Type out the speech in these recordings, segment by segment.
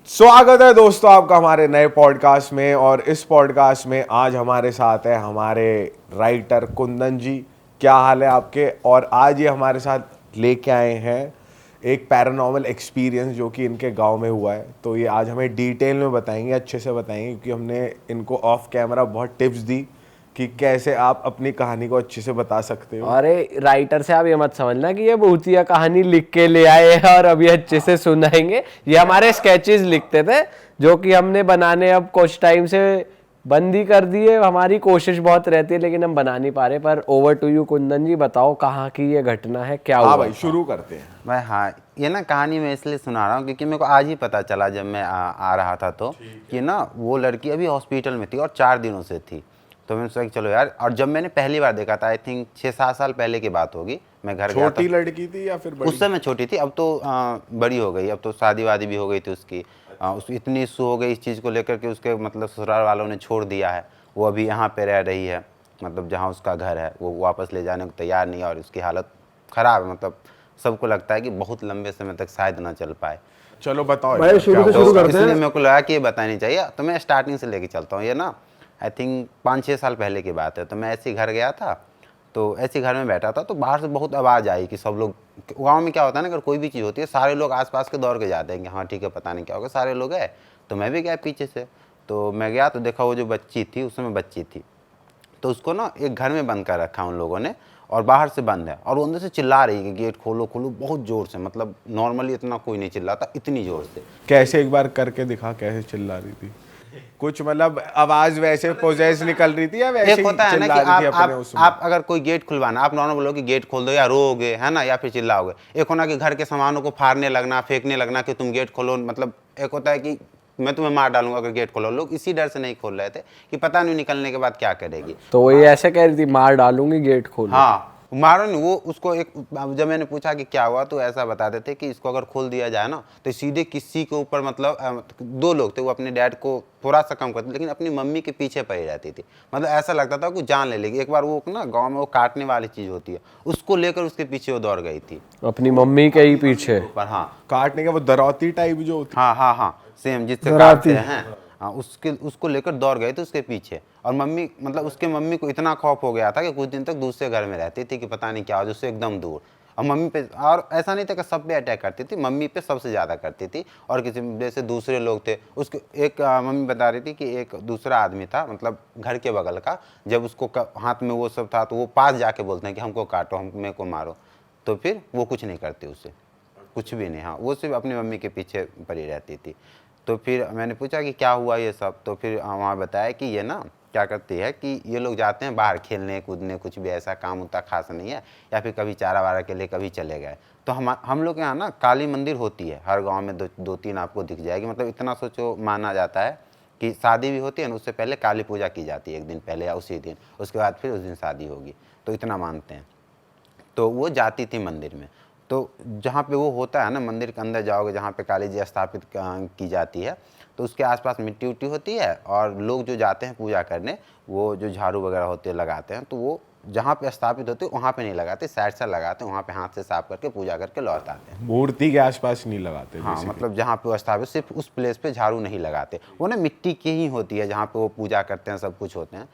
स्वागत है दोस्तों आपका हमारे नए पॉडकास्ट में। और इस पॉडकास्ट में आज हमारे साथ है हमारे राइटर कुंदन जी। क्या हाल है आपके? और आज ये हमारे साथ लेके आए हैं एक पैरानॉर्मल एक्सपीरियंस जो कि इनके गांव में हुआ है। तो ये आज हमें डिटेल में बताएंगे, अच्छे से बताएंगे, क्योंकि हमने इनको ऑफ कैमरा बहुत टिप्स दी कि कैसे आप अपनी कहानी को अच्छे से बता सकते हो। अरे राइटर से आप ये मत समझना कि ये भूतिया कहानी लिख के ले आए हैं और अभी अच्छे से सुनाएंगे। ये हमारे स्केचेस लिखते थे जो कि हमने बनाने अब कुछ टाइम से बंद ही कर दिए। हमारी कोशिश बहुत रहती है लेकिन हम बना नहीं पा रहे। पर ओवर टू यू कुंदन जी, बताओ कहाँ की ये घटना है, क्या हाँ हुआ भाई, था? शुरू करते हैं। भाई हाँ, ये ना कहानी मैं इसलिए सुना रहा हूँ क्योंकि मेरे को आज ही पता चला जब मैं आ रहा था तो कि ना वो लड़की अभी हॉस्पिटल में थी और 4 दिनों से थी। तो मैंने सोचा कि चलो यार, और जब मैंने पहली बार देखा था आई थिंक 6-7 साल पहले की बात होगी, मैं घर गया था। छोटी लड़की थी या फिर बड़ी? उस समय छोटी थी, अब तो बड़ी हो गई, अब तो शादी वादी भी हो गई थी उसकी। उस इतनी इशू हो गई इस चीज़ को लेकर के उसके मतलब ससुराल वालों ने छोड़ दिया है। वो अभी यहाँ पे रह रही है, मतलब जहाँ उसका घर है वो वापस ले जाने को तैयार नहीं है और उसकी हालत ख़राब है। मतलब सबको लगता है कि बहुत लंबे समय तक शायद ना चल पाए। चलो बताओ भाई, यार, शुरू क्या से हुआ? शुरू करते इसलिए हैं। मेरे को लगा कि ये बतानी चाहिए, तो मैं स्टार्टिंग से लेके चलता हूँ। ये ना आई थिंक 5-6 साल पहले की बात है। तो मैं ऐसे ही घर गया था, तो ऐसे घर में बैठा था तो बाहर से बहुत आवाज़ आई कि सब लोग, गांव में क्या होता है ना, अगर कोई भी चीज़ होती है सारे लोग आसपास के दौड़ के जाते हैं कि हाँ ठीक है पता नहीं क्या होगा, सारे लोग गए। तो मैं भी गया पीछे से। तो मैं गया तो देखा वो जो बच्ची थी, उस समय बच्ची थी, तो उसको ना एक घर में बंद कर रखा उन लोगों ने और बाहर से बंद है। और वो अंदर से चिल्ला रही है कि गेट खोलो खोलो, बहुत ज़ोर से। मतलब नॉर्मली इतना कोई नहीं चिल्लाता, इतनी ज़ोर से। कैसे, एक बार करके दिखा कैसे चिल्ला रही थी? कुछ मतलब आवाज वैसे पोजेस निकल रही थी या वैसे एक ही होता है ना चिल्ला कि रही थी अपने उसमें? आप अगर कोई गेट खुलवाना, आप नॉर्मल बोलो कि गेट खोल दो या रोओगे, है ना, या फिर चिल्लाओगे। एक होना कि घर के सामानों को फाड़ने लगना, फेंकने लगना कि तुम गेट खोलो। मतलब एक होता है कि मैं तुम्हें मार डालूंगा अगर गेट खोलो। लोग इसी डर से नहीं खोल रहे थे कि पता नहीं निकलने के बाद क्या करेगी। तो वो ये ऐसे कह रही थी, मार डालूंगी, गेट खोलो। हाँ, मारो नहीं। वो उसको एक, जब मैंने पूछा कि क्या हुआ तो ऐसा बता देते कि इसको अगर खोल दिया जाए ना तो सीधे किसी के ऊपर, मतलब 2 लोग थे, वो अपने डैड को थोड़ा सा कम करते लेकिन अपनी मम्मी के पीछे पड़ी रहती थी। मतलब ऐसा लगता था कि जान ले लेगी। एक बार वो ना गांव में वो काटने वाली चीज़ होती है, उसको लेकर उसके पीछे वो दौड़ गई थी। अपनी मम्मी के ही पीछे? पर हाँ, काटने का वो दरौती टाइप जो होती? हाँ हाँ हाँ, सेम जिससे डराती। काटते हैं। हाँ, उसको लेकर दौड़ गए थे उसके पीछे। और मम्मी, मतलब उसके मम्मी को इतना खौफ हो गया था कि कुछ दिन तक दूसरे घर में रहती थी कि पता नहीं क्या हो, उससे एकदम दूर। और मम्मी पे, और ऐसा नहीं था कि सब पे अटैक करती थी, मम्मी पे सबसे ज़्यादा करती थी। और किसी जैसे दूसरे लोग थे उसके, एक मम्मी बता रही थी कि एक दूसरा आदमी था, मतलब घर के बगल का, जब उसको हाथ में वो सब था तो वो पास जाके बोलते हैं कि हमको काटो, हम मेरे को मारो, तो फिर वो कुछ नहीं करते उससे, कुछ भी नहीं। हाँ, वो सिर्फ अपनी मम्मी के पीछे पड़ी रहती थी। तो फिर मैंने पूछा कि क्या हुआ ये सब, तो फिर वहाँ बताया कि ये ना क्या करती है कि ये लोग जाते हैं बाहर खेलने कूदने, कुछ भी ऐसा काम उतना खास नहीं है, या फिर कभी चारा वारा के लिए कभी चले गए। तो हम लोग के यहाँ ना काली मंदिर होती है हर गांव में, 2-3 आपको दिख जाएगी। मतलब इतना सोचो, माना जाता है कि शादी भी होती है ना, उससे पहले काली पूजा की जाती है एक दिन पहले या उसी दिन, उसके बाद फिर उस दिन शादी होगी। तो इतना मानते हैं। तो वो जाती थी मंदिर में। तो जहाँ पे वो होता है ना, मंदिर के अंदर जाओगे जहाँ पे काली जी स्थापित की जाती है, तो उसके आसपास मिट्टी उट्टी होती है। और लोग जो जाते हैं पूजा करने, वो जो झाड़ू वगैरह होते हैं लगाते हैं, तो वो जहाँ पे स्थापित होते हैं वहाँ पे नहीं लगाते, साइड से लगाते हैं, वहाँ पे हाथ से साफ करके पूजा करके लौट आते हैं। मूर्ति के आसपास नहीं लगाते? हाँ, basically। मतलब जहाँ पे वो स्थापित, सिर्फ उस प्लेस पे झाड़ू नहीं लगाते। वो ना मिट्टी की ही होती है जहाँ पे वो पूजा करते हैं, सब कुछ होते हैं।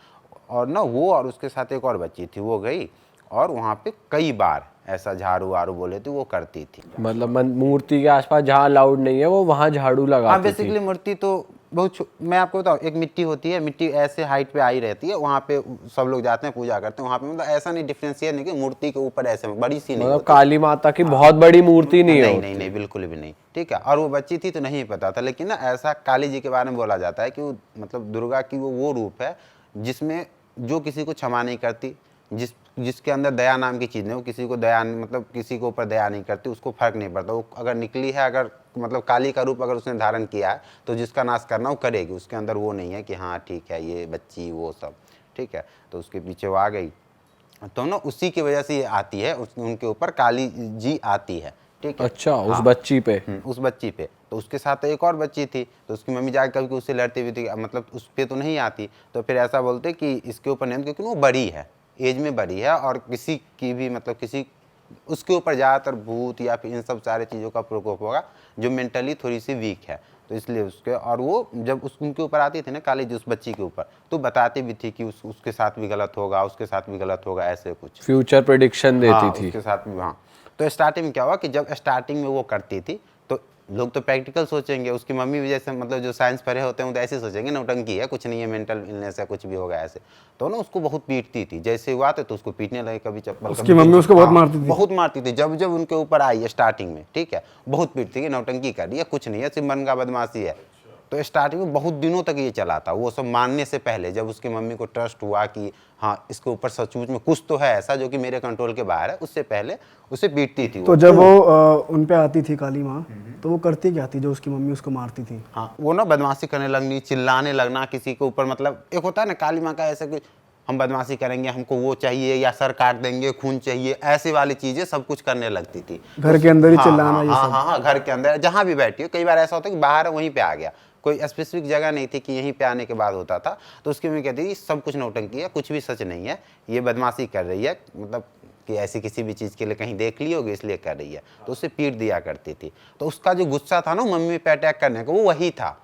और ना वो और उसके साथ एक और बच्ची थी, वो गई और वहाँ पे कई बार ऐसा झाड़ू वाड़ू बोले थे वो करती थी। मतलब मूर्ति के आसपास जहाँ अलाउड नहीं है वो वहाँ झाड़ू हाँ, लगाती थी? बेसिकली मूर्ति तो बहुत मैं आपको बताऊँ, एक मिट्टी होती है, मिट्टी ऐसे हाइट पे आई रहती है, वहाँ पे सब लोग जाते हैं पूजा करते हैं वहाँ पे। मतलब ऐसा नहीं डिफ्रेंशिएट नहीं कि मूर्ति के ऊपर ऐसे बड़ी सी नहीं मतलब होती। काली माता की बहुत बड़ी मूर्ति नहीं नहीं है? नहीं नहीं, बिल्कुल भी नहीं। ठीक है, और वो बच्ची थी तो नहीं पता था। लेकिन ना ऐसा काली जी के बारे में बोला जाता है कि वो, मतलब दुर्गा की वो रूप है जिसमें जो किसी को क्षमा नहीं करती, जिसके अंदर दया नाम की चीज़ नहीं, वो किसी को दया, मतलब किसी के ऊपर दया नहीं करती, उसको फर्क नहीं पड़ता। वो अगर निकली है, अगर मतलब काली का रूप अगर उसने धारण किया है तो जिसका नाश करना वो करेगी। उसके अंदर वो नहीं है कि हाँ ठीक है ये बच्ची वो सब, ठीक है। तो उसके पीछे वो आ गई, तो ना उसी की वजह से ये आती है, उनके ऊपर काली जी आती है। ठीक है। अच्छा, उस हाँ, बच्ची पे? उस बच्ची पे। तो उसके साथ एक और बच्ची थी, तो उसकी मम्मी जाकर कभी उससे लड़ती हुई थी, मतलब उस पर तो नहीं आती। तो फिर ऐसा बोलते कि इसके ऊपर नहीं, क्योंकि वो बड़ी है, एज में बड़ी है, और किसी की भी, मतलब किसी उसके ऊपर ज़्यादातर भूत या फिर इन सब सारे चीज़ों का प्रकोप होगा जो मेंटली थोड़ी सी वीक है। तो इसलिए उसके, और वो जब उनके ऊपर आती थी ना काली जी उस बच्ची के ऊपर, तो बताती भी थी कि उसके साथ भी गलत होगा, उसके साथ भी गलत होगा, ऐसे कुछ फ्यूचर प्रेडिक्शन देती थी। उसके साथ भी। हाँ, तो स्टार्टिंग में क्या हुआ कि जब स्टार्टिंग में वो करती थी तो लोग तो प्रैक्टिकल सोचेंगे, उसकी मम्मी भी जैसे मतलब जो साइंस पढ़े होते हैं तो ऐसे सोचेंगे नौटंकी है, कुछ नहीं है, मेंटल इलनेस है, कुछ भी होगा ऐसे। तो ना उसको बहुत पीटती थी, जैसे हुआ तो उसको पीटने लगे, कभी चप्पल, उसकी मम्मी उसको बहुत मारती थी। बहुत मारती थी। जब जब उनके ऊपर आई स्टार्टिंग में, ठीक है, बहुत पीटती थी, नौटंकी कर रही है, कुछ नहीं है, सिर्फ मन का बदमाशी है। तो स्टार्टिंग में बहुत दिनों तक ये चला था, वो सब मानने से पहले, जब उसकी मम्मी को ट्रस्ट हुआ कि हाँ इसके ऊपर सचमुच में कुछ तो है ऐसा जो कि मेरे कंट्रोल के बाहर है, उससे पहले उसे पीटती थी। तो जब वो उन पे आती थी काली माँ, तो वो करती क्या थी जो उसकी मम्मी उसको मारती थी? हाँ, वो ना बदमाशी करने लगनी, चिल्लाने लगना किसी के ऊपर, मतलब एक होता है ना काली माँ का ऐसे कि हम बदमाशी करेंगे, हमको वो चाहिए, या सर काट देंगे, खून चाहिए, ऐसी वाली चीजें सब कुछ करने लगती थी घर के अंदर ही हाँ, चिल्लाना हाँ, ये हाँ, सब? हाँ, हाँ, घर के अंदर जहाँ भी बैठी हो। कई बार ऐसा होता है कि बाहर वहीं पे आ गया, कोई स्पेसिफिक जगह नहीं थी कि यहीं पे आने के बाद होता था। तो उसकी मम्मी कहती थी सब कुछ नौटंकी है, कुछ भी सच नहीं है, ये बदमाशी कर रही है, मतलब कि ऐसी किसी भी चीज़ के लिए कहीं देख ली होगी इसलिए कर रही है। तो उससे पीट दिया करती थी। तो उसका जो गुस्सा था ना मम्मी पे अटैक करने का, वो वही था,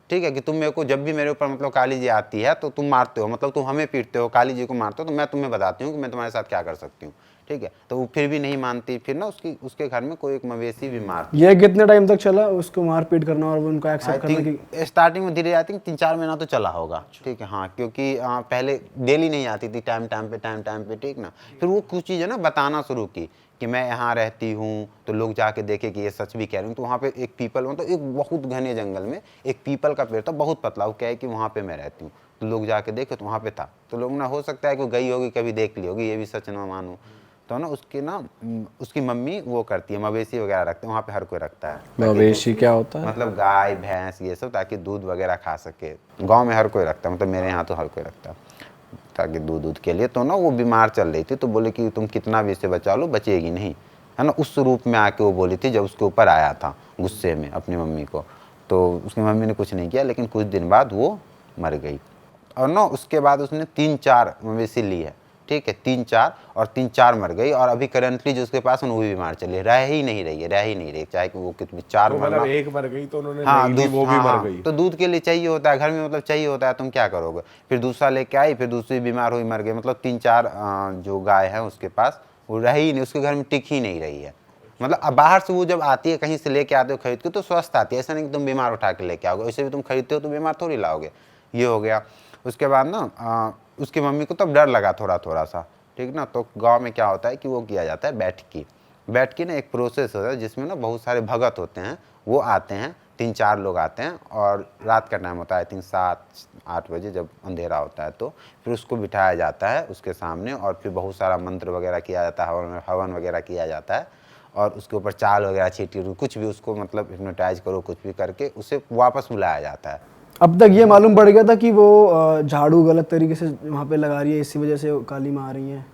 ठीक है, कि तुम मेरे को जब भी मेरे ऊपर मतलब काली जी आती है तो तुम मारते हो, मतलब तुम हमें पीटते हो, काली जी को मारते हो, तो मैं तुम्हें बताती हूँ कि मैं तुम्हारे साथ क्या कर सकती हूँ, ठीक है। तो वो फिर भी नहीं मानती। फिर ना उसके घर में कोई एक मवेशी भी मारती। ये कितने टाइम तक चला उसको मारपीट करना और उनका एक्सेप्ट करना कि स्टार्टिंग में धीरे आई थिंक 3-4 महीना तो चला होगा, ठीक है। हाँ, क्योंकि पहले डेली नहीं आती थी, टाइम टाइम पे, ठीक ना। फिर वो कुछ चीज़ें ना बताना शुरू की कि मैं यहाँ रहती हूँ, तो लोग जाके देखे कि ये सच भी कह रही हूँ। तो वहाँ पे एक पीपल, मतलब एक बहुत घने जंगल में एक पीपल का पेड़ था, बहुत पतला। वो क्या है कि वहाँ पे मैं रहती हूँ, तो लोग जाके देखे तो वहाँ पे था। तो लोग ना, हो सकता है कि वो गई होगी, कभी देख ली होगी, ये भी सच ना मानो। तो ना उसकी मम्मी वो करती है, मवेशी वगैरह रखते हैं वहाँ पे, हर कोई रखता है। मवेशी क्या होता है? मतलब गाय भैंस ये सब, ताकि दूध वगैरह खा सके। गांव में हर कोई रखता है, मतलब मेरे यहाँ तो हर कोई रखता है, ताकि दूध के लिए। तो ना वो बीमार चल रही थी, तो बोले कि तुम कितना भी इसे बचा लो, बचेगी नहीं, है ना। उस रूप में आके वो बोली थी जब उसके ऊपर आया था गुस्से में अपनी मम्मी को। तो उसकी मम्मी ने कुछ नहीं किया, लेकिन कुछ दिन बाद वो मर गई। और ना उसके बाद उसने 3-4 मवेशी ली है, ठीक है, 3-4, और 3-4 मर गई। और अभी करंटली जो उसके पास है वो भी बीमार चली, रह ही नहीं रही है, चाहे कि वो कितनी 4 तो मरना। मतलब एक मर गई तो उन्होंने हाँ, नहीं ली, वो भी मर गई। तो दूध के लिए चाहिए होता है घर में, मतलब चाहिए होता है, तुम क्या करोगे। फिर दूसरा लेके आई, फिर दूसरी बीमार हुई, मर गई। मतलब 3-4 जो गाय है उसके पास, वो रही ही नहीं, उसके घर में टिक ही नहीं रही है। मतलब अब बाहर से वो जब आती है, कहीं से लेके आते हो खरीद के, तो स्वस्थ आती है, ऐसा नहीं कि तुम बीमार उठा के लेके आओगे। वैसे भी तुम खरीदते हो तो बीमार थोड़ी लाओगे। ये हो गया। उसके बाद ना उसकी मम्मी को तब डर लगा थोड़ा सा, ठीक ना। तो गांव में क्या होता है कि वो किया जाता है बैठकी ना एक प्रोसेस होता है जिसमें ना बहुत सारे भगत होते हैं, वो आते हैं, 3-4 लोग आते हैं, और रात का टाइम होता है, 7-8 बजे जब अंधेरा होता है, तो फिर उसको बिठाया जाता है उसके सामने, और फिर बहुत सारा मंत्र वगैरह किया जाता है, हवन वगैरह किया जाता है, और उसके ऊपर चाल वगैरह छीटी, कुछ भी उसको मतलब हिप्नोटाइज करो, कुछ भी करके उसे वापस बुलाया जाता है। अब तक ये मालूम पड़ गया था कि वो झाड़ू गलत तरीके से वहाँ पे लगा रही है, इसी वजह से काली माँ आ रही है?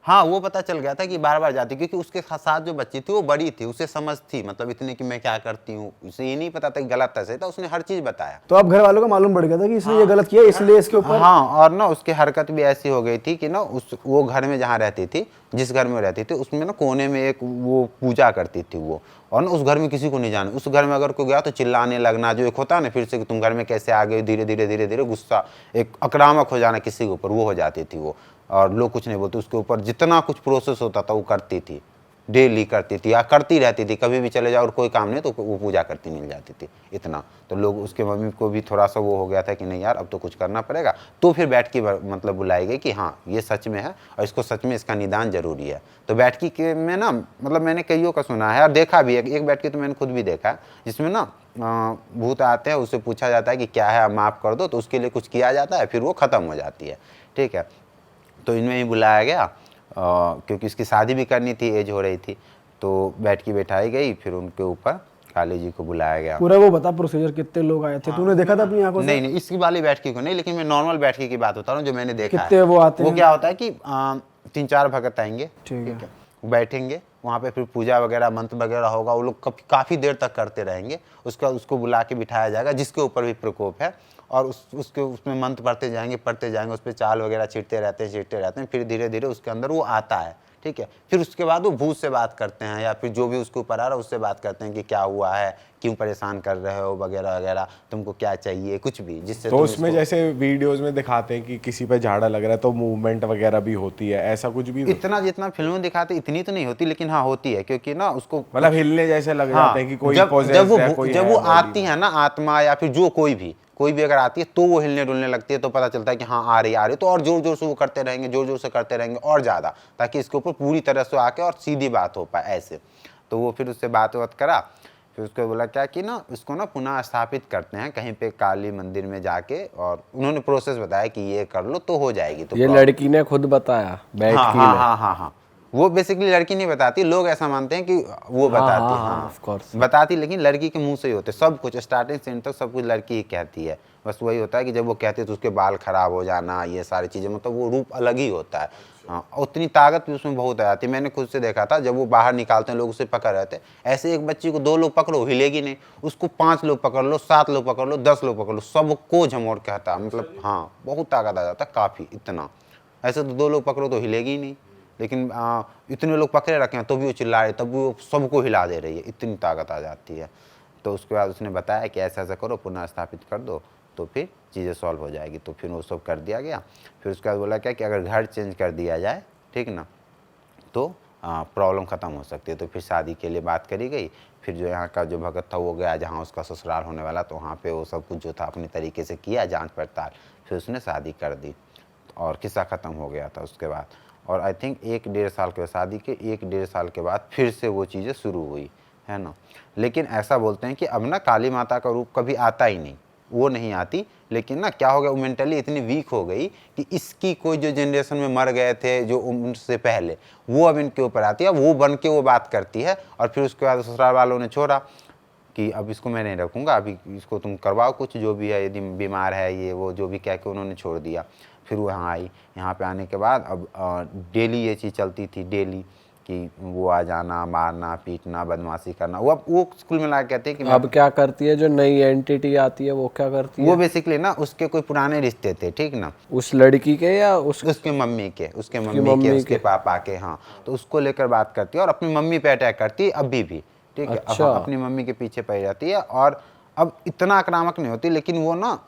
हाँ, वो पता चल गया था कि बार बार जाती, क्योंकि उसके साथ जो बच्ची थी वो बड़ी थी, उसे समझ थी, मतलब इतने कि मैं क्या करती हूँ। उसे ये नहीं पता था कि गलत ऐसे था, उसने हर चीज बताया। तो अब घर वालों को मालूम पड़ गया था कि इसने ये गलत किया, इसलिए इसके ऊपर। हाँ, और ना उसकी हरकत भी ऐसी हो गई थी कि ना वो घर में जहाँ रहती थी, जिस घर में रहती थी, उसमें ना कोने में एक वो पूजा करती थी वो, और ना उस घर में किसी को नहीं जाने। उस घर में अगर कोई गया तो चिल्लाने लगना, जो एक होता है ना फिर से कि तुम घर में कैसे आ गए, धीरे धीरे गुस्सा, एक आक्रामक हो जाना किसी के ऊपर, वो हो जाती थी वो। और लोग कुछ नहीं बोलते, उसके ऊपर जितना कुछ प्रोसेस होता था वो करती थी, डेली करती थी, या करती रहती थी। कभी भी चले जाओ और कोई काम नहीं तो वो पूजा करती मिल जाती थी, इतना। तो लोग, उसके मम्मी को भी थोड़ा सा वो हो गया था कि नहीं यार अब तो कुछ करना पड़ेगा। तो फिर बैठकी मतलब बुलाई गई कि हाँ ये सच में है, और इसको सच में इसका निदान जरूरी है। तो बैठकी के में ना, मतलब मैंने कईयों का सुना है और देखा भी है, एक बैठकी तो मैंने खुद भी देखा है, जिसमें ना भूत आते हैं, उससे पूछा जाता है कि क्या है, माफ़ कर दो, तो उसके लिए कुछ किया जाता है, फिर वो ख़त्म हो जाती है, ठीक है। तो इनमें ही बुलाया गया, क्योंकि इसकी शादी भी करनी थी, एज हो रही थी, तो बैठकी बैठाई गई। फिर उनके ऊपर काली जी को बुलाया गया। पूरा वो बता प्रोसीजर, कितने लोग आए थे? तूने देखा था अपनी आंखों से? नहीं, इसकी वाली बैठकी को नहीं, लेकिन मैं नॉर्मल बैठकी की बात बता रहा हूँ जो मैंने देखा कितने है। वो आते हैं? क्या होता है कि 3-4 भगत आएंगे, ठीक है। बैठेंगे वहाँ पे, फिर पूजा वगैरह मंत्र वगैरह होगा, वो लोग काफ़ी देर तक करते रहेंगे। उसको बुला के बिठाया जाएगा जिसके ऊपर भी प्रकोप है, और उसके उसमें मंत्र पढ़ते जाएंगे, उस पर चाल वगैरह छींटते रहते हैं, फिर धीरे धीरे उसके अंदर वो आता है, ठीक है। फिर उसके बाद वो भूत से बात करते हैं या फिर जो भी उसके ऊपर आ रहा है उससे बात करते हैं कि क्या हुआ है, क्यों परेशान कर रहे हो वगैरह वगैरह, तुमको क्या चाहिए, कुछ भी जिससे तो तुम उसमें इसको- जैसे वीडियोस में दिखाते हैं कि किसी पे झाड़ा लग रहा है तो मूवमेंट वगैरह भी होती है, ऐसा कुछ भी इतना जितना फिल्म में दिखाते इतनी तो नहीं होती, लेकिन हाँ होती है, क्योंकि ना उसको मतलब हिलने जैसे लग हाँ, जाते हैं कि कोई जब possessed है, कोई जब है वो body आती में। है ना आत्मा या फिर जो कोई भी अगर आती है तो वो हिलने डुलने लगती है, तो पता चलता है कि हाँ आ रही, तो और जोर जोर से वो करते रहेंगे, जोर जोर से करते रहेंगे और ज़्यादा, ताकि इसके ऊपर पूरी तरह से आके और सीधी बात हो पाए ऐसे। तो वो फिर उससे बात करा, फिर उसको बोला क्या कि ना इसको ना पुनः स्थापित करते हैं कहीं पे काली मंदिर में जाके, और उन्होंने प्रोसेस बताया कि ये कर लो तो हो जाएगी। तो ये लड़की ने खुद बताया बैठकी में। हाँ, वो बेसिकली लड़की नहीं बताती, लोग ऐसा मानते हैं कि वो बताती, हाँ of course। बताती, लेकिन लड़की के मुंह से ही होते सब कुछ, स्टार्टिंग से एंड तक सब कुछ लड़की ही कहती है। बस वही होता है कि जब वो कहती है तो उसके बाल खराब हो जाना, ये सारी चीज़ें, मतलब वो रूप अलग ही होता है। हाँ, उतनी ताकत भी उसमें बहुत आ जाती है। मैंने खुद से देखा था, जब वो बाहर निकालते हैं लोग उसे पकड़ रहे थे, ऐसे एक बच्ची को 2 लोग पकड़ो हिलेगी नहीं, उसको 5 लोग पकड़ लो, 7 लोग पकड़ लो, 10 लोग पकड़ लो, सबको झमोड़ के हटा, मतलब हाँ बहुत ताकत आ जाता है काफ़ी, इतना। ऐसे तो 2 लोग पकड़ो तो हिलेगी ही नहीं, लेकिन इतने लोग पकड़े रखे हैं तो भी वो चिल्ला रहे, तब भी वो सबको हिला दे रही है, इतनी ताकत आ जाती है। तो उसके बाद उसने बताया कि ऐसा ऐसा करो, पुनः स्थापित कर दो, तो फिर चीज़ें सॉल्व हो जाएगी। तो फिर वो सब कर दिया गया। फिर उसके बाद बोला क्या कि अगर घर चेंज कर दिया जाए, ठीक ना, तो प्रॉब्लम ख़त्म हो सकती है। तो फिर शादी के लिए बात करी गई। फिर जो यहाँ का जो भगत था वो गया जहाँ उसका ससुराल होने वाला, तो वहाँ पे वो सब कुछ जो था अपनी तरीके से किया, जांच पड़ताल, फिर उसने शादी कर दी और किस्सा ख़त्म हो गया था उसके बाद। और आई थिंक 1-1.5 साल के बाद, शादी के 1-1.5 साल के बाद फिर से वो चीज़ें शुरू हुई, है ना। लेकिन ऐसा बोलते हैं कि अब ना काली माता का रूप कभी आता ही नहीं, वो नहीं आती। लेकिन ना क्या हो गया, वो मेंटली इतनी वीक हो गई कि इसकी कोई जो जनरेशन में मर गए थे जो उनसे पहले, वो अब इनके ऊपर आती है, वो बन के वो बात करती है। और फिर उसके बाद ससुराल वालों ने छोड़ा कि अब इसको मैं नहीं रखूँगा, अभी इसको तुम करवाओ कुछ जो भी है, यदि बीमार है ये वो जो भी कह के उन्होंने छोड़ दिया। फिर वो यहाँ आई, यहाँ पे आने के बाद अब डेली ये चीज़ चलती थी, डेली कि वो आ जाना, मारना पीटना, बदमाशी करना। वो स्कूल में ला के कहते हैं कि अब क्या करती है जो नई एंटिटी आती है, वो क्या करती है? वो बेसिकली ना उसके कोई पुराने रिश्ते थे, ठीक ना, उस लड़की के या उसके मम्मी के, उसके पापा के, हाँ। तो उसको लेकर बात करती है और अपनी मम्मी पे अटैक करती है अभी भी, ठीक है। अच्छा। अपनी मम्मी के पीछे पड़ जाती है। और अब इतना आक्रामक नहीं होती, लेकिन वो ना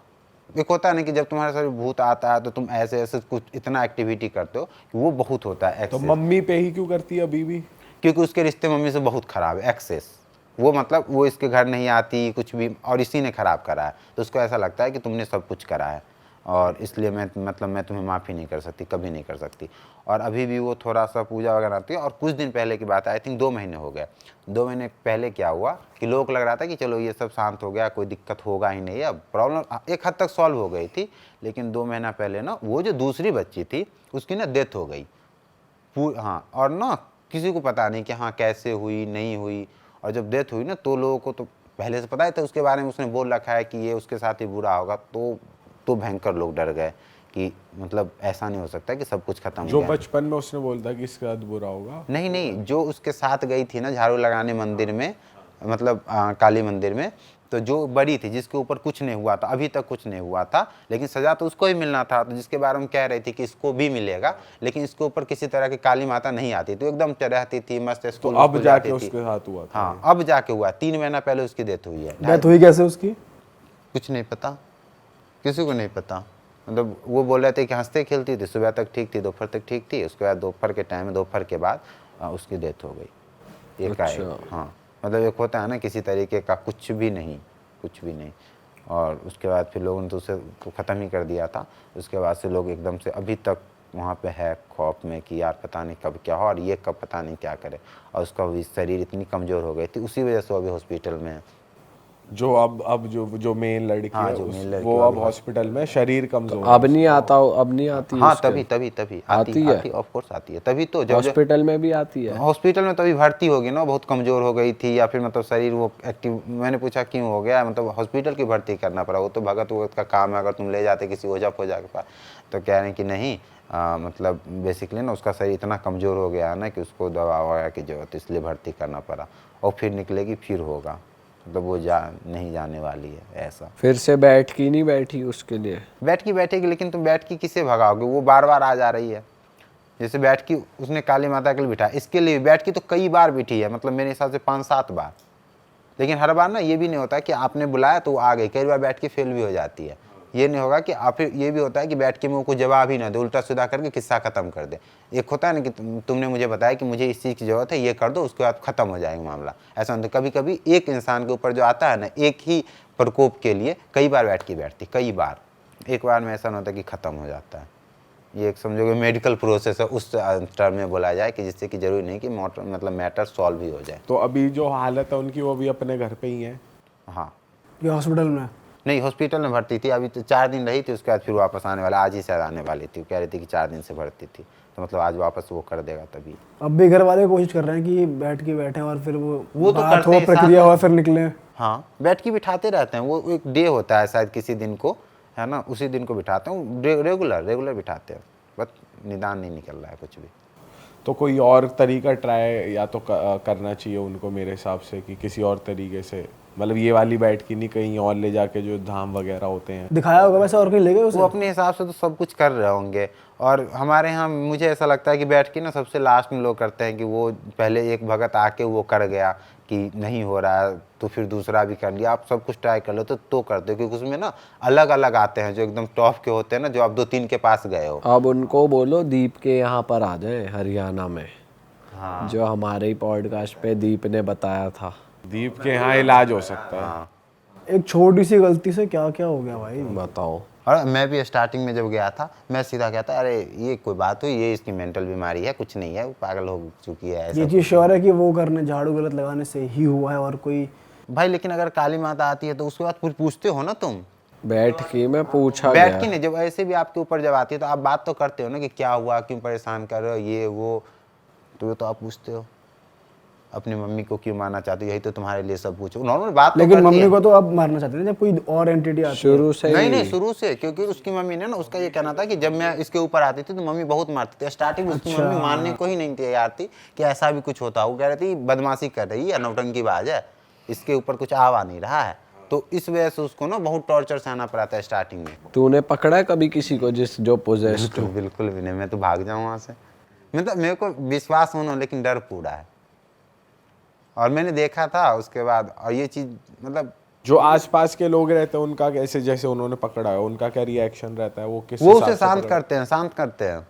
एक होता है ना कि जब तुम्हारे साथ भूत आता है तो तुम ऐसे ऐसे कुछ इतना एक्टिविटी करते हो कि वो बहुत होता है तो एक्सेस। मम्मी पे ही क्यों करती है अभी भी? क्योंकि उसके रिश्ते मम्मी से बहुत खराब है, एक्सेस। वो मतलब वो इसके घर नहीं आती कुछ भी, और इसी ने खराब करा है। तो उसको ऐसा लगता है कि तुमने सब कुछ करा है, और इसलिए मैं तुम्हें माफ़ी नहीं कर सकती, कभी नहीं कर सकती। और अभी भी वो थोड़ा सा पूजा वगैरह आती है। और कुछ दिन पहले की बात है, आई थिंक 2 महीने हो गए। 2 महीने पहले क्या हुआ कि लोगों को लग रहा था कि चलो ये सब शांत हो गया, कोई दिक्कत होगा ही नहीं, अब प्रॉब्लम एक हद तक सॉल्व हो गई थी। लेकिन 2 महीना पहले ना वो जो दूसरी बच्ची थी उसकी ना डेथ हो गई। हाँ, और ना किसी को पता नहीं कि हाँ कैसे हुई नहीं हुई। और जब डेथ हुई ना तो लोगों को तो पहले से पता ही था उसके बारे में, उसने बोल रखा है कि ये उसके साथ ही बुरा होगा। तो भयंकर लोग डर गए कि मतलब ऐसा नहीं हो सकता कि सब कुछ खत्म हो जो गया। बचपन में उसने बोलता कि इसके बाद बुरा होगा। नहीं, जो उसके साथ गई थी ना झाड़ू लगाने मंदिर में, मतलब काली मंदिर में, तो जो बड़ी थी जिसके ऊपर कुछ नहीं हुआ था, अभी तक कुछ नहीं हुआ था, लेकिन सजा तो उसको ही मिलना था, तो जिसके बारे में कह रही थी कि इसको भी मिलेगा, लेकिन इसके ऊपर किसी तरह की काली माता नहीं आती थी, एकदम रहती थी मस्त तो स्कूल अब जाके जाती थी। उसके साथ हुआ था। हाँ, अब जाके हुआ, 3 महीना पहले उसकी डेथ हुई है। डेथ हुई कैसे उसकी? कुछ नहीं पता, किसी को नहीं पता। मतलब वो बोल रहे थे कि हंसते खेलती थी, सुबह तक ठीक थी, दोपहर तक ठीक थी, उसके बाद दोपहर के टाइम में, दोपहर के बाद उसकी डेथ हो गई एकाएक। अच्छा। हाँ, मतलब एक होता है ना किसी तरीके का कुछ भी नहीं। और उसके बाद फिर लोगों ने तो उसे तो ख़त्म ही कर दिया था। उसके बाद से लोग एकदम से अभी तक वहाँ पे है खौफ में कि यार पता नहीं कब क्या हो, और ये कब पता नहीं क्या करे। और उसका भी शरीर इतनी कमज़ोर हो गई थी, उसी वजह से वो अभी हॉस्पिटल में है। जो अब जो मेन लड़की हाँ, है जो मेन लड़की वो वाली अब हॉस्पिटल में, शरीर कमजोर अब नहीं आता हो, अब नहीं आती हाँ, उसके? तभी आती है? आती, ऑफ कोर्स आती है। तभी तो जब हॉस्पिटल में भी आती है? हॉस्पिटल में तभी भर्ती होगी ना, बहुत कमज़ोर हो गई थी, या फिर मतलब शरीर वो एक्टिव। मैंने पूछा क्यों हो गया, मतलब हॉस्पिटल की भर्ती करना पड़ा। वो तो भगत वगत का काम है, अगर तुम ले जाते किसी ओझा फोझा के पास, तो कह रहे हैं कि नहीं, मतलब बेसिकली ना उसका शरीर इतना कमज़ोर हो गया है ना कि उसको दवा वगैरह की जरूरत, इसलिए भर्ती करना पड़ा। और फिर निकलेगी फिर होगा। मतलब वो नहीं जाने वाली है ऐसा। फिर से बैठ की नहीं बैठी उसके लिए? बैठेगी, लेकिन तुम बैठ की किसे भगाओगे, वो बार बार आ जा रही है। जैसे बैठ की उसने काली माता के लिए बिठाया, इसके लिए बैठ की तो कई बार बिठी है, मतलब मेरे हिसाब से 5-7 बार। लेकिन हर बार ना ये भी नहीं होता कि आपने बुलाया तो वो आ गई, कई बार बैठ के फेल भी हो जाती है। ये नहीं होगा कि आप, ये भी होता है कि बैठ के में को जवाब ही ना दे, उल्टा सीधा करके किस्सा खत्म कर दे। एक होता है ना कि तुमने मुझे बताया कि मुझे इस चीज़ की ज़रूरत है, ये कर दो, उसके बाद खत्म हो जाएगा मामला। ऐसा नहीं, कभी कभी एक इंसान के ऊपर जो आता है ना, एक ही प्रकोप के लिए कई बार बैठती, कई बार, एक बार में ऐसा नहीं होता कि ख़त्म हो जाता है। ये एक समझो कि मेडिकल प्रोसेस है, उस टर्म में बोला जाए कि जिससे कि जरूरी नहीं कि मतलब मैटर सॉल्व ही हो जाए। तो अभी जो हालत है उनकी, वो भी अपने घर पे ही है? हाँ, ये हॉस्पिटल में? नहीं, हॉस्पिटल में भर्ती थी, अभी तो 4 दिन रही थी, उसके बाद फिर वापस आने वाला, आज ही शायद आने वाली थी। कह रही थी कि 4 दिन से भर्ती थी, तो मतलब आज वापस वो कर देगा तभी। अब भी घर वाले कोशिश कर रहे हैं कि बैठ के बैठे और फिर वो तो बात करते हो, हैं, प्रक्रिया साथ हो, फिर निकले। हाँ, बैठ के बिठाते रहते हैं, वो एक डे होता है शायद किसी दिन को, है ना, उसी दिन को बिठाते हैं, रेगुलर बिठाते हैं, बस निदान नहीं निकल रहा है कुछ भी। तो कोई और तरीका ट्राई या तो करना चाहिए उनको मेरे हिसाब से, कि किसी और तरीके से, मतलब ये वाली बैठ की नहीं, कहीं और ले जाके जो धाम वगैरह होते हैं। दिखाया होगा वैसे, और कहीं ले गए उसे? वो अपने हिसाब से तो सब कुछ कर रहे होंगे। और हमारे यहाँ मुझे ऐसा लगता है कि बैठ के ना सबसे लास्ट में लोग करते हैं कि वो पहले एक भगत आके वो कर गया कि नहीं हो रहा है, तो फिर दूसरा भी कर लिया। आप सब कुछ ट्राई कर लो तो करते हो, क्योंकि उसमें ना अलग अलग आते हैं जो एकदम टॉप के होते हैं ना, जो आप 2-3 के पास गए हो। अब उनको बोलो दीप के यहाँ पर आ जाए, हरियाणा में। हाँ, जो हमारे ही पॉडकास्ट पे दीप ने बताया था। दीप के यहाँ इलाज हो सकता है। हाँ। एक छोटी सी गलती से क्या क्या हो गया भाई। बताओ। और मैं भी स्टार्टिंग में जब गया था, मैं सीधा कहता अरे ये कोई बात हुई, ये इसकी मेंटल बीमारी है, कुछ नहीं है, वो पागल हो चुकी है, ऐसा ये चीज श्योर है कि वो करने झाड़ू गलत लगाने से ही हुआ है और कोई? भाई लेकिन अगर काली माता आती है तो उसके बाद फिर पूछते हो ना तुम। बैठ के मैं पूछा बैठ गया। के नहीं, जब ऐसे भी आपके ऊपर जब आती है तो आप बात तो करते हो ना कि क्या हुआ, क्यों परेशान कर रहे हो, ये वो, तो आप पूछते हो अपनी मम्मी को क्यों मारना चाहते हो, यही तो तुम्हारे लिए सब पूछो, नॉर्मल बात तो लेकिन करती मम्मी है। को तो अब मारना चाहते थे जब कोई और एंटिटी आती है। शुरू से नहीं, शुरू से, क्योंकि उसकी मम्मी ने ना, उसका ये कहना था कि जब मैं इसके ऊपर आती थी तो मम्मी बहुत मारती थी। स्टार्टिंग में उसकी मम्मी मानने को ही नहीं तैयार थी कि ऐसा भी कुछ होता। वो कह रही थी बदमाशी कर रही है, नौटंकी बाज है, इसके ऊपर कुछ आ नहीं रहा है। तो इस वजह से उसको ना बहुत टॉर्चर सहना पड़ा था स्टार्टिंग में। तूने पकड़ा है कभी किसी को जो पोजेस्ड हो? बिल्कुल भी नहीं, मैं तो भाग जाऊँ वहाँ से। मतलब मेरे को विश्वास होना, लेकिन डर पूरा है। और मैंने देखा था उसके बाद, और ये चीज़ मतलब जो आसपास के लोग रहते हैं उनका कैसे, जैसे उन्होंने पकड़ा है, उनका क्या रिएक्शन रहता है? वो किस वो हिसाब उसे से शांत पकड़ा? करते हैं।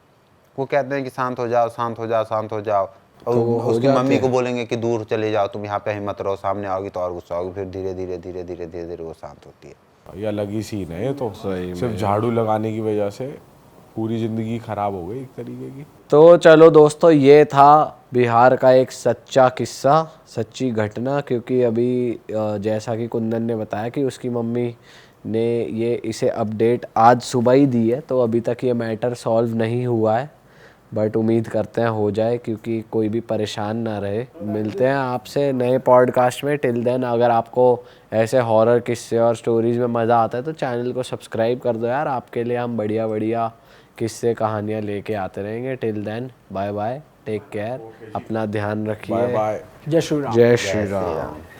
वो कहते हैं कि शांत हो जाओ, शांत हो जाओ, शांत हो जाओ। और तो वो हो उसकी जाते मम्मी हैं। को बोलेंगे कि दूर चले जाओ, तुम यहाँ पे हिम्मत रहो, सामने आओगी तो और गुस्सा होगी, फिर धीरे धीरे वो शांत होती है। ये अलग ही सीन है ये तो। सही सिर्फ झाड़ू लगाने की वजह से पूरी जिंदगी खराब हो गई एक तरीके की। तो चलो दोस्तों, ये था बिहार का एक सच्चा किस्सा, सच्ची घटना। क्योंकि अभी जैसा कि कुंदन ने बताया कि उसकी मम्मी ने ये इसे अपडेट आज सुबह ही दी है, तो अभी तक ये मैटर सॉल्व नहीं हुआ है, बट उम्मीद करते हैं हो जाए, क्योंकि कोई भी परेशान ना रहे। मिलते हैं आपसे नए पॉडकास्ट में। टिल देन, अगर आपको ऐसे हॉरर किस्से और स्टोरीज़ में मज़ा आता है तो चैनल को सब्सक्राइब कर दो यार। आपके लिए हम बढ़िया बढ़िया किस्से कहानियाँ लेके आते रहेंगे। Till then, bye bye, take care, अपना ध्यान रखिए। Bye bye. जय श्री राम। जय श्री राम।